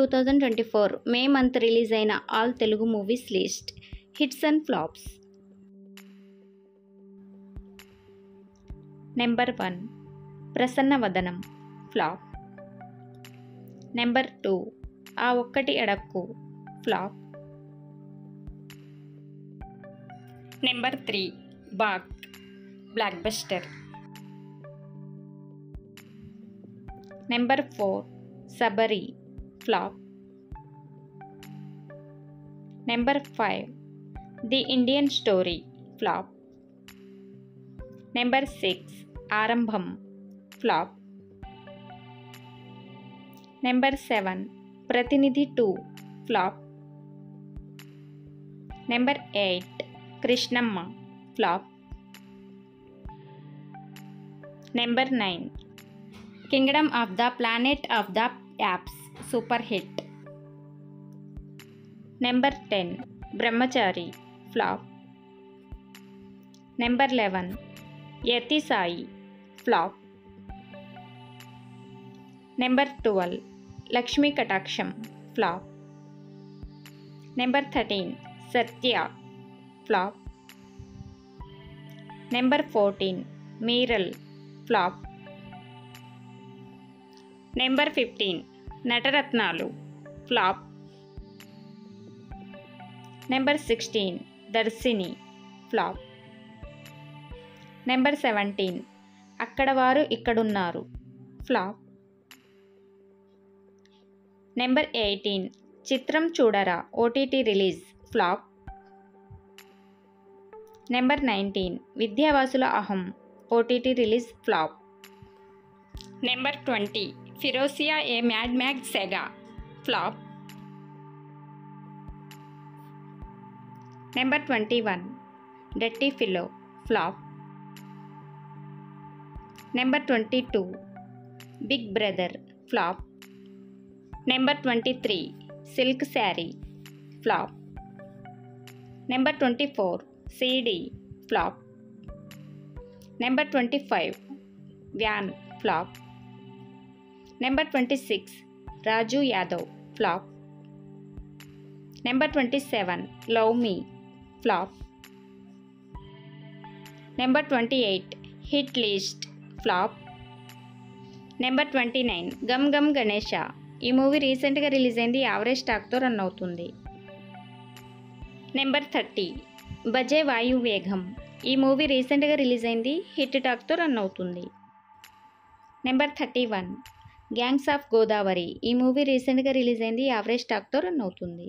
2024 May month release అయిన all Telugu movies list. Hits and flops. Number 1 Prasannavadanam flop. Number 2 Aa Okkati Adakku flop. Number 3 Baak blockbuster. Number 4 Sabari flop. Number 5 the Indian story flop. Number 6 Aarambham flop. Number 7 Prathinidhi 2 flop. Number 8 Krishnamma flop. Number 9 kingdom of the planet of the apes super hit. Number 10 Brahmachari flop. Number 11 Yathi Sai flop. Number 12 Lakshmi Kataksham flop. Number 13 Satya flop. Number 14 మీరల్ flop. Number 15 Nataratnalu flop. Number 16 Darshini flop. Number 17 Akkada Vaaru Ikkadunnaru flop. Number 18 Chitram Choodara OTT release flop. Number 19 Vidyavasula Aham OTT release flop. Number 20 Furiosa a Mad Max saga flop. Number 21 dirty fellow flop. Number 22 big brother flop. Number 23 silk sari flop. Number 24 CD flop. Number 25 van flop. Number 26 Raju Yadav flop. Number 27 love me flop. Number 28 hit list flop. Number 29 Gam Gam Ganesha. ఈ movie రీసెంట్గా release అయింది, average టాక్తో run అవుతుంది. Number 30 Bhaje Vayu Vegam. ఈ movie రీసెంట్గా release అయింది, hit టాక్తో run అవుతుంది. Number 31 gangs of Godavari. ఈ మూవీ రీసెంట్గా రిలీజ్ అయింది, యావరేజ్ టాక్తో రన్ అవుతుంది.